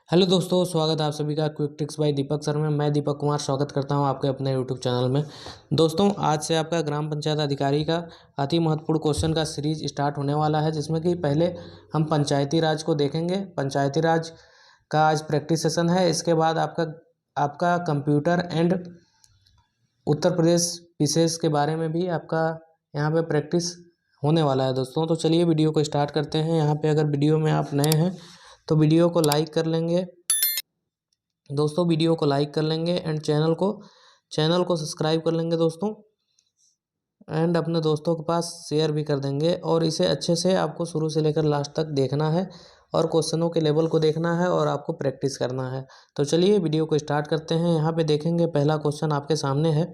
Hello दोस्तों, स्वागत है आप सभी का क्विक ट्रिक्स बाय दीपक सर में। मैं दीपक कुमार स्वागत करता हूं आपके अपने यूट्यूब चैनल में। दोस्तों, आज से आपका ग्राम पंचायत अधिकारी का अति महत्वपूर्ण क्वेश्चन का सीरीज स्टार्ट होने वाला है, जिसमें कि पहले हम पंचायती राज को देखेंगे। पंचायती राज का आज प्रैक्टिस सेशन है। इसके बाद आपका आपका कंप्यूटर एंड उत्तर प्रदेश विशेष के बारे में भी आपका यहाँ पे प्रैक्टिस होने वाला है दोस्तों। तो चलिए वीडियो को स्टार्ट करते हैं। यहाँ पे अगर वीडियो में आप नए हैं तो वीडियो को लाइक कर लेंगे दोस्तों, वीडियो को लाइक कर लेंगे एंड चैनल को सब्सक्राइब कर लेंगे दोस्तों, एंड अपने दोस्तों के पास शेयर भी कर देंगे। और इसे अच्छे से आपको शुरू से लेकर लास्ट तक देखना है और क्वेश्चनों के लेवल को देखना है और आपको प्रैक्टिस करना है। तो चलिए वीडियो को स्टार्ट करते हैं। यहाँ पे देखेंगे पहला क्वेश्चन आपके सामने है।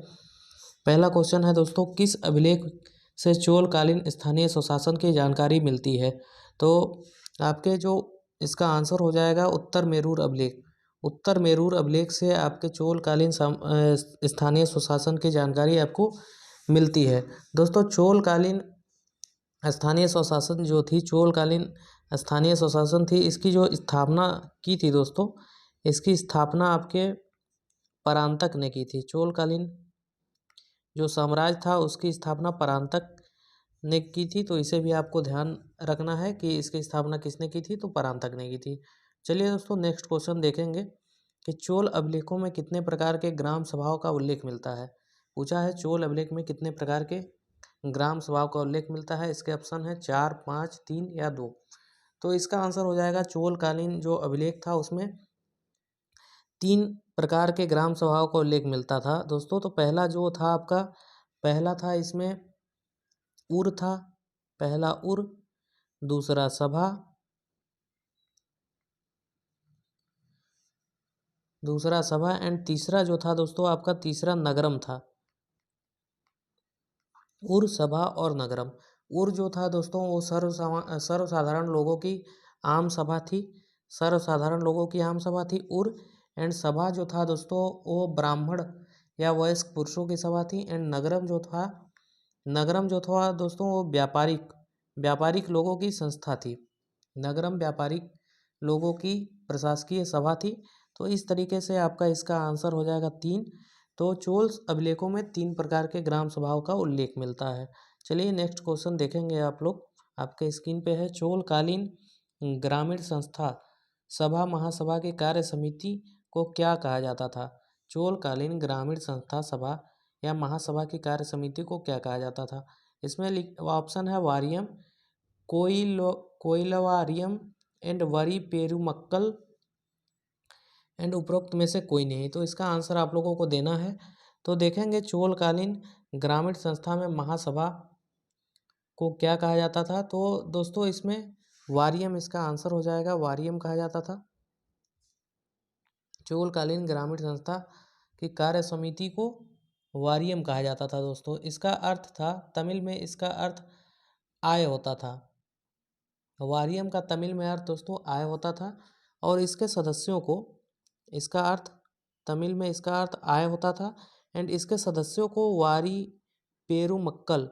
पहला क्वेश्चन है दोस्तों, किस अभिलेख से चोलकालीन स्थानीय स्वशासन की जानकारी मिलती है? तो आपके जो इसका आंसर हो जाएगा उत्तर मेरूर अभिलेख। उत्तर मेरूर अभिलेख से आपके चोलकालीन स्थानीय स्वशासन की जानकारी आपको मिलती है। दोस्तों, चोलकालीन स्थानीय स्वशासन जो थी, चोलकालीन स्थानीय स्वशासन थी, इसकी जो स्थापना की थी दोस्तों, इसकी स्थापना आपके परांतक ने की थी। चोलकालीन जो साम्राज्य था उसकी स्थापना परांतक ने की थी। तो इसे भी आपको ध्यान रखना है कि इसकी स्थापना किसने की थी, तो परांतक ने की थी। चलिए दोस्तों, नेक्स्ट क्वेश्चन देखेंगे कि चोल अभिलेखों में कितने प्रकार के ग्राम सभाओं का उल्लेख मिलता है। पूछा है चोल अभिलेख में कितने प्रकार के ग्राम सभाओं का उल्लेख मिलता है। इसके ऑप्शन है 4, 5, 3 या 2। तो इसका आंसर हो जाएगा चोलकालीन जो अभिलेख था उसमें 3 प्रकार के ग्राम सभाओं का उल्लेख मिलता था दोस्तों। तो पहला जो था आपका, पहला था इसमें उर था, पहला उर, दूसरा सभा, एंड तीसरा जो था दोस्तों आपका तीसरा नगरम था। उर, सभा और नगरम। उर जो था दोस्तों वो सर्वसाधारण लोगों की आम सभा थी। सर्वसाधारण लोगों की आम सभा थी उर। एंड सभा जो था दोस्तों वो ब्राह्मण या वयस्क पुरुषों की सभा थी। एंड नगरम जो था दोस्तों वो व्यापारिक लोगों की संस्था थी। नगरम व्यापारिक लोगों की प्रशासकीय सभा थी। तो इस तरीके से आपका इसका आंसर हो जाएगा 3। तो चोल अभिलेखों में 3 प्रकार के ग्राम सभाओं का उल्लेख मिलता है। चलिए नेक्स्ट क्वेश्चन देखेंगे आप लोग, आपके स्क्रीन पे है। चोलकालीन ग्रामीण संस्था सभा महासभा की कार्य समिति को क्या कहा जाता था? चोलकालीन ग्रामीण संस्था सभा या महासभा की कार्य समिति को क्या कहा जाता था? इसमें ऑप्शन है वारियम, कोइलवारियम एंड वरी पेरुमक्कल एंड उपरोक्त में से कोई नहीं। तो इसका आंसर आप लोगों को देना है। तो देखेंगे चोलकालीन ग्रामीण संस्था में महासभा को क्या कहा जाता था। तो दोस्तों इसमें वारियम इसका आंसर हो जाएगा, वारियम कहा जाता था। चोलकालीन ग्रामीण संस्था की कार्य समिति को वारियम कहा जाता था दोस्तों। इसका अर्थ था, तमिल में इसका अर्थ आय होता था। वारियम का तमिल में अर्थ दोस्तों आय होता था। और इसके सदस्यों को, इसका अर्थ तमिल में इसका अर्थ आय होता था। एंड इसके सदस्यों को वारी पेरुमक्कल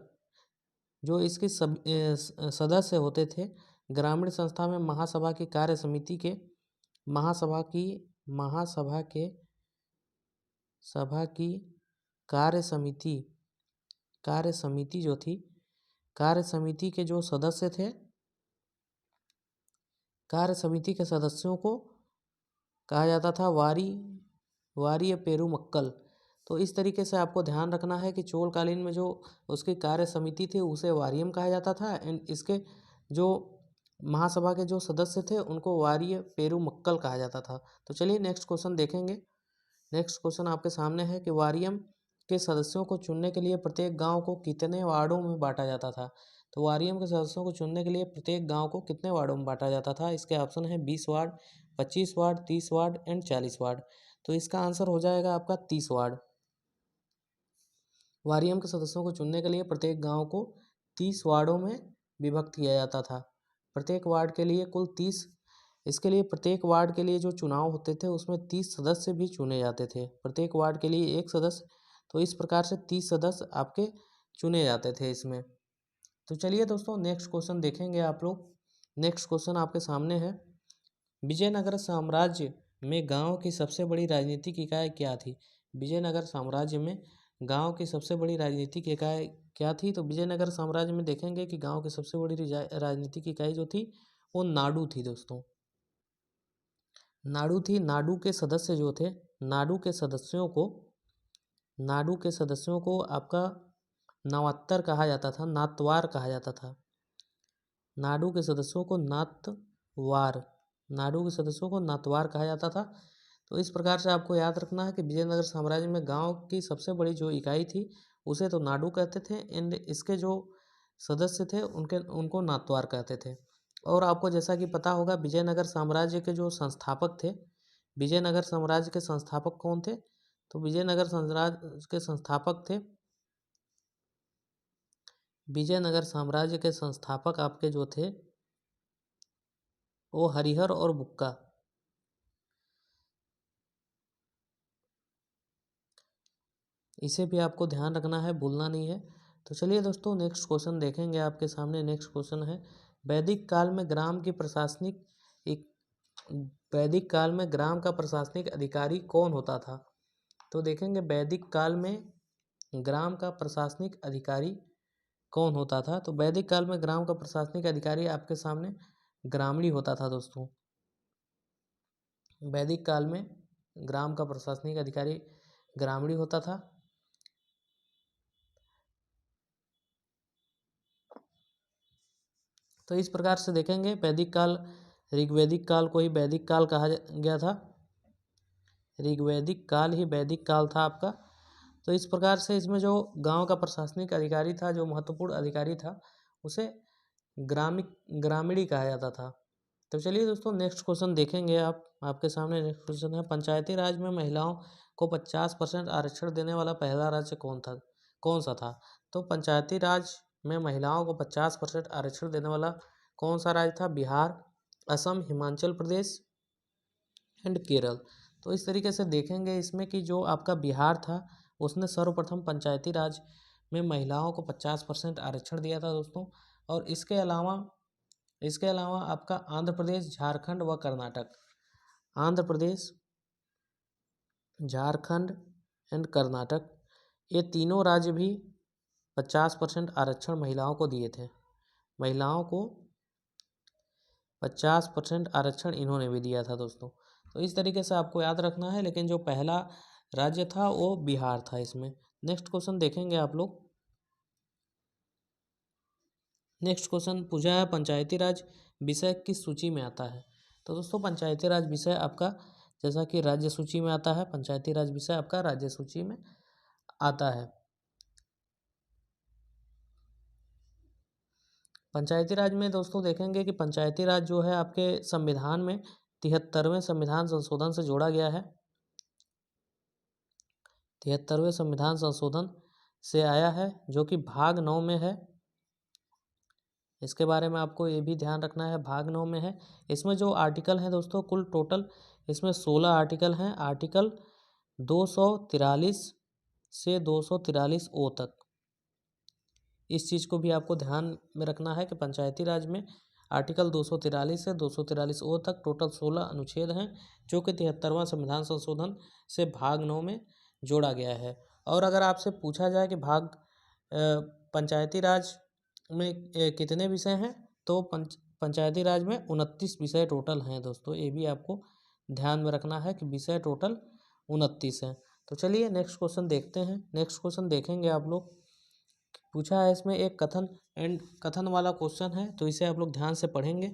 जो इसके सदस्य होते थे ग्रामीण संस्था में महासभा की कार्य समिति के महासभा के सभा की कार्य समिति जो थी, कार्य समिति के जो सदस्य थे, कार्य समिति के सदस्यों को कहा जाता था वारी पेरुमक्कल। तो इस तरीके से आपको ध्यान रखना है कि चोलकालीन में जो उसकी कार्य समिति थी उसे वारियम कहा जाता था। एंड इसके जो महासभा के जो सदस्य थे उनको वारी पेरुमक्कल कहा जाता था। तो चलिए नेक्स्ट क्वेश्चन देखेंगे। नेक्स्ट क्वेश्चन आपके सामने है कि वारियम के सदस्यों को चुनने के लिए प्रत्येक गांव को कितने वार्डों में बांटा जाता था? तो वारियम के सदस्यों को चुनने के लिए प्रत्येक गांव को कितने वार्डों में बांटा जाता था? इसके ऑप्शन है 20 ward, 25 ward, 30 ward and 40 ward. तो इसका आंसर हो जाएगा आपका 30 वार्ड। वारियम के सदस्यों को चुनने के लिए प्रत्येक गांव को 30 वार्डों में विभक्त किया जाता था। प्रत्येक वार्ड के लिए कुल 30, इसके लिए प्रत्येक वार्ड के लिए जो चुनाव होते थे उसमें 30 सदस्य भी चुने जाते थे। प्रत्येक वार्ड के लिए एक सदस्य, तो इस प्रकार से 30 सदस्य आपके चुने जाते थे इसमें। तो चलिए दोस्तों नेक्स्ट क्वेश्चन देखेंगे आप लोग। नेक्स्ट क्वेश्चन आपके सामने है। विजयनगर साम्राज्य में गांव की सबसे बड़ी राजनीतिक इकाई क्या थी? विजयनगर साम्राज्य में गांव की सबसे बड़ी राजनीतिक इकाई क्या थी? तो विजयनगर साम्राज्य में देखेंगे कि गांव की सबसे बड़ी राजनीतिक इकाई जो थी वो नाडू थी दोस्तों। नाडू थी। नाडू के सदस्यों को आपका नवात्तर कहा जाता था, नातवार कहा जाता था। नाडू के सदस्यों को नातवार कहा जाता था। तो इस प्रकार से आपको याद रखना है कि विजयनगर साम्राज्य में गांव की सबसे बड़ी जो इकाई थी उसे तो नाडू कहते थे, एंड इसके जो सदस्य थे उनको नातवार कहते थे। और आपको जैसा कि पता होगा विजयनगर साम्राज्य के जो संस्थापक थे, विजयनगर साम्राज्य के संस्थापक कौन थे? तो विजयनगर साम्राज्य के संस्थापक आपके जो थे वो हरिहर और बुक्का। इसे भी आपको ध्यान रखना है, भूलना नहीं है। तो चलिए दोस्तों नेक्स्ट क्वेश्चन देखेंगे। आपके सामने नेक्स्ट क्वेश्चन है, वैदिक काल में ग्राम का प्रशासनिक अधिकारी कौन होता था? तो देखेंगे वैदिक काल में ग्राम का प्रशासनिक अधिकारी कौन होता था? तो वैदिक काल में ग्राम का प्रशासनिक अधिकारी आपके सामने ग्रामणी होता था दोस्तों। वैदिक काल में ग्राम का प्रशासनिक अधिकारी ग्रामणी होता था। तो इस प्रकार से देखेंगे ऋग्वैदिक काल को ही वैदिक काल कहा गया था। ऋग्वैदिक काल ही वैदिक काल था आपका। तो इस प्रकार से इसमें जो गांव का प्रशासनिक अधिकारी था, जो महत्वपूर्ण अधिकारी था, उसे ग्रामीणी कहा जाता था। तो चलिए दोस्तों नेक्स्ट क्वेश्चन देखेंगे। आपके सामने नेक्स्ट क्वेश्चन है, पंचायती राज में महिलाओं को 50% आरक्षण देने वाला पहला राज्य कौन सा था? तो पंचायती राज में महिलाओं को 50% आरक्षण देने वाला कौन सा राज्य था? बिहार, असम, हिमाचल प्रदेश एंड केरल। तो इस तरीके से देखेंगे इसमें कि जो आपका बिहार था उसने सर्वप्रथम पंचायती राज में महिलाओं को 50% आरक्षण दिया था दोस्तों। और इसके अलावा आपका आंध्र प्रदेश, झारखंड व कर्नाटक, आंध्र प्रदेश, झारखंड एंड कर्नाटक, ये तीनों राज्य भी 50% आरक्षण महिलाओं को दिए थे। महिलाओं को 50% आरक्षण इन्होंने भी दिया था दोस्तों। तो इस तरीके से आपको याद रखना है, लेकिन जो पहला राज्य था वो बिहार था इसमें। नेक्स्ट क्वेश्चन देखेंगे आप लोग। नेक्स्ट क्वेश्चन पूछा है, पंचायती राज विषय किस सूची में आता है? तो दोस्तों पंचायती राज विषय आपका जैसा कि राज्य सूची में आता है, पंचायती राज विषय आपका राज्य सूची में आता है। पंचायती राज में दोस्तों देखेंगे कि पंचायती राज जो है आपके संविधान में 73वें संविधान संशोधन से जोड़ा गया है। 73वें संविधान संशोधन से आया है, जो कि भाग 9 में है। इसके बारे में आपको ये भी ध्यान रखना है, भाग 9 में है। इसमें जो आर्टिकल हैं दोस्तों कुल टोटल इसमें 16 आर्टिकल हैं। आर्टिकल 243 से 243 ओ तक। इस चीज़ को भी आपको ध्यान में रखना है कि पंचायती राज में आर्टिकल 243 से 243 ओ तक टोटल 16 अनुच्छेद हैं, जो कि 73वां संविधान संशोधन से भाग 9 में जोड़ा गया है। और अगर आपसे पूछा जाए कि पंचायती राज में कितने विषय हैं, तो पंचायती राज में 29 विषय टोटल हैं दोस्तों। ये भी आपको ध्यान में रखना है कि विषय टोटल 29 हैं। तो चलिए नेक्स्ट क्वेश्चन देखते हैं। नेक्स्ट क्वेश्चन देखेंगे आप लोग। पूछा है इसमें एक कथन वाला क्वेश्चन है, तो इसे आप लोग ध्यान से पढ़ेंगे।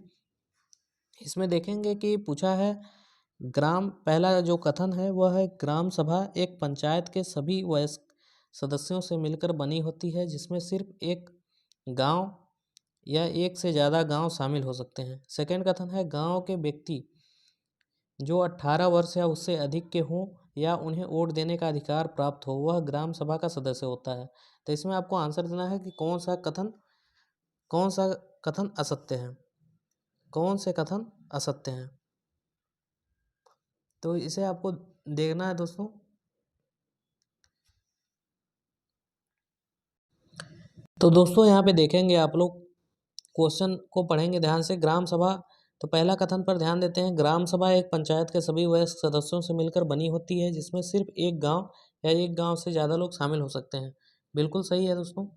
इसमें देखेंगे कि पूछा है पहला जो कथन है वह है, ग्राम सभा एक पंचायत के सभी वयस्क सदस्यों से मिलकर बनी होती है, जिसमें सिर्फ एक गांव या एक से ज़्यादा गांव शामिल हो सकते हैं। सेकंड कथन है, गांव के व्यक्ति जो 18 वर्ष या उससे अधिक के हों या उन्हें वोट देने का अधिकार प्राप्त हो, वह ग्राम सभा का सदस्य होता है। तो इसमें आपको आंसर देना है कि कौन सा कथन असत्य है, कौन से कथन असत्य हैं। तो इसे आपको देखना है दोस्तों। तो दोस्तों यहाँ पे देखेंगे आप लोग, क्वेश्चन को पढ़ेंगे ध्यान से। ग्राम सभा तो पहला कथन पर ध्यान देते हैं, ग्राम सभा एक पंचायत के सभी वयस्क सदस्यों से मिलकर बनी होती है जिसमें सिर्फ एक गांव या एक गांव से ज़्यादा लोग शामिल हो सकते हैं। बिल्कुल सही है दोस्तों।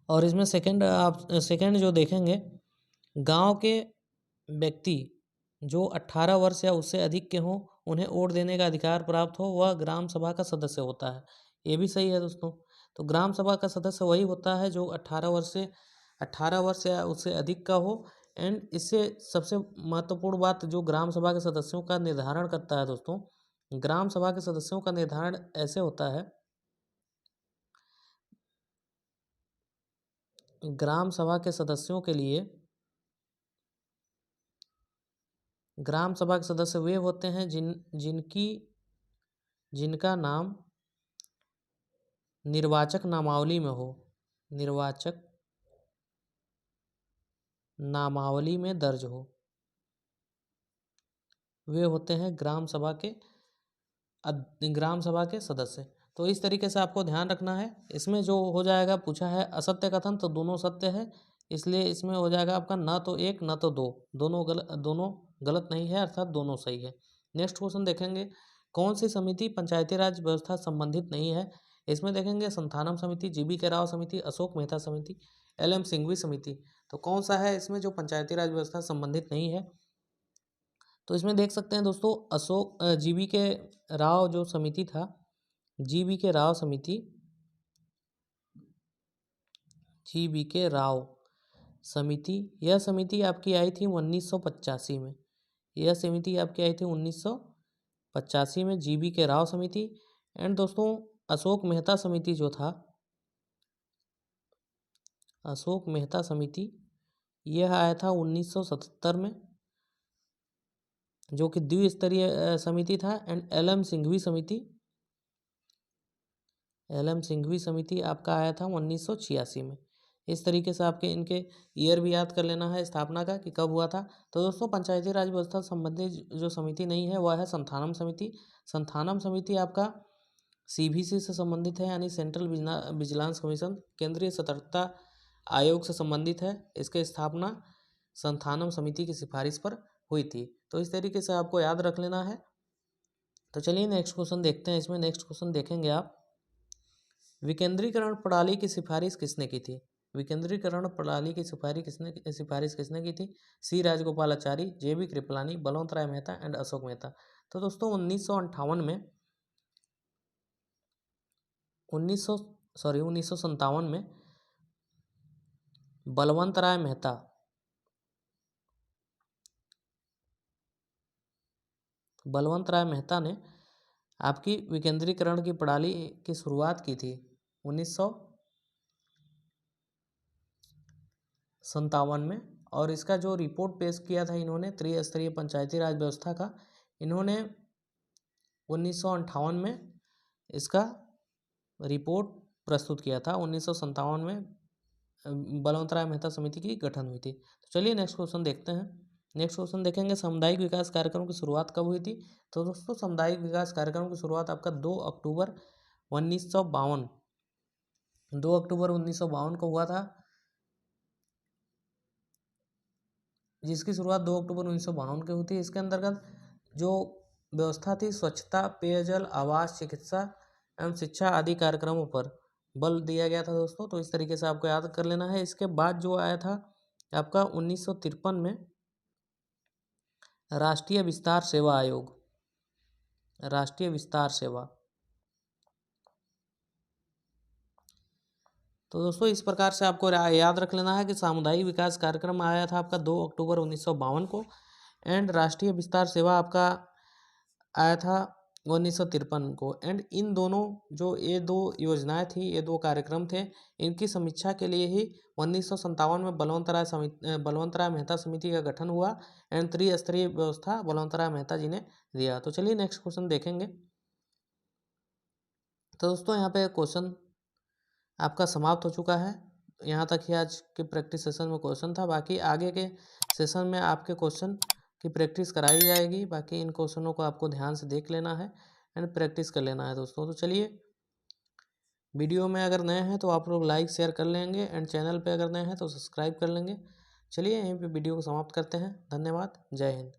और इसमें सेकंड आप सेकंड जो देखेंगे, गांव के व्यक्ति जो 18 वर्ष या उससे अधिक के हों उन्हें वोट देने का अधिकार प्राप्त हो वह ग्राम सभा का सदस्य होता है। ये भी सही है दोस्तों। तो ग्राम सभा का सदस्य वही होता है जो 18 वर्ष या उससे अधिक का हो। एंड इससे सबसे महत्वपूर्ण बात जो ग्राम सभा के सदस्यों का निर्धारण करता है दोस्तों, ग्राम सभा के सदस्यों का निर्धारण ऐसे होता है, ग्राम सभा के सदस्यों के लिए ग्राम सभा के सदस्य वे होते हैं जिनका नाम निर्वाचक नामावली में हो, निर्वाचक नामावली में दर्ज हो, वे होते हैं ग्राम सभा के सदस्य। तो इस तरीके से आपको ध्यान रखना है। इसमें जो हो जाएगा, पूछा है असत्य कथन, तो दोनों सत्य है, इसलिए इसमें हो जाएगा आपका न तो एक न तो दो, दोनों गलत नहीं है, अर्थात दोनों सही है। नेक्स्ट क्वेश्चन देखेंगे, कौन सी समिति पंचायती राज व्यवस्था संबंधित नहीं है। इसमें देखेंगे संथानम समिति, जीबी के राव समिति, अशोक मेहता समिति, एल.एम. सिंघवी समिति। तो कौन सा है इसमें जो पंचायती राज व्यवस्था संबंधित नहीं है। तो इसमें देख सकते हैं दोस्तों, जीबी के राव जो समिति था, जीबी के राव समिति, जीबी के राव समिति, यह समिति आपकी आई थी 1985 में। यह समिति आपकी आई थी 1985 में, जीबी के राव समिति। एंड दोस्तों अशोक मेहता समिति जो था, अशोक मेहता समिति, यह आया था 1977 में, जो कि द्विस्तरीय समिति था। And LM. सिंघवी समिति आपका आया था 1986 में। इस तरीके से आपके इनके ईयर भी याद कर लेना है स्थापना का कि कब हुआ था। तो दोस्तों पंचायती राज व्यवस्था संबंधी जो समिति नहीं है वह है संथानम समिति। संथानम समिति आपका सीबीसी से संबंधित है, यानी सेंट्रल विजिलेंस कमीशन, केंद्रीय सतर्कता आयोग से संबंधित है। इसकी स्थापना संथानम समिति की सिफारिश पर हुई थी। तो इस तरीके से आपको याद रख लेना है। तो चलिए नेक्स्ट क्वेश्चन देखते हैं। इसमें नेक्स्ट क्वेश्चन देखेंगे आप, विकेंद्रीकरण प्रणाली की सिफारिश किसने की थी। विकेंद्रीकरण प्रणाली की सिफारिश किसने की थी। C Rajagopalachari, J B. Kripalani, Balwant Rai Mehta and Ashok Mehta. तो दोस्तों 1957 में बलवंत राय मेहता ने आपकी विकेंद्रीकरण की प्रणाली की शुरुआत की थी 1957 में। और इसका जो रिपोर्ट पेश किया था इन्होंने त्रिस्तरीय पंचायती राज व्यवस्था का, इन्होंने 1958 में इसका रिपोर्ट प्रस्तुत किया था। 1957 में बलवंत राय मेहता समिति की गठन हुई थी। तो चलिए नेक्स्ट क्वेश्चन देखते हैं। नेक्स्ट क्वेश्चन देखेंगे, सामुदायिक विकास कार्यक्रम की शुरुआत कब हुई थी। तो दोस्तों सामुदायिक विकास कार्यक्रम की शुरुआत आपका 2 अक्टूबर 1952 को हुआ था, जिसकी शुरुआत 2 अक्टूबर 1952 को हुई थी। इसके अंतर्गत जो व्यवस्था थी, स्वच्छता, पेयजल, आवास, चिकित्सा एवं शिक्षा आदि कार्यक्रमों पर बल दिया गया था दोस्तों। तो इस तरीके से आपको याद कर लेना है। इसके बाद जो आया था आपका 1953 में राष्ट्रीय विस्तार सेवा आयोग, राष्ट्रीय विस्तार सेवा। तो दोस्तों इस प्रकार से आपको याद रख लेना है कि सामुदायिक विकास कार्यक्रम आया था आपका 2 अक्टूबर 1952 को, एंड राष्ट्रीय विस्तार सेवा आपका आया था 1953 को। एंड इन दोनों जो ये दो योजनाएं थी, ये दो कार्यक्रम थे, इनकी समीक्षा के लिए ही 1957 में बलवंत राय मेहता समिति का गठन हुआ। एंड त्रिस्तरीय व्यवस्था बलवंत राय मेहता जी ने दिया। तो चलिए नेक्स्ट क्वेश्चन देखेंगे। तो दोस्तों यहाँ पे क्वेश्चन आपका समाप्त हो चुका है। यहाँ तक ही आज के प्रैक्टिस सेशन में क्वेश्चन था। बाकी आगे के सेशन में आपके क्वेश्चन की प्रैक्टिस कराई जाएगी। बाकी इन क्वेश्चनों को आपको ध्यान से देख लेना है। एंड प्रैक्टिस कर लेना है दोस्तों। तो चलिए, वीडियो में अगर नए हैं तो आप लोग लाइक शेयर कर लेंगे एंड चैनल पे अगर नए हैं तो सब्सक्राइब कर लेंगे। चलिए यहीं पे वीडियो को समाप्त करते हैं। धन्यवाद। जय हिंद।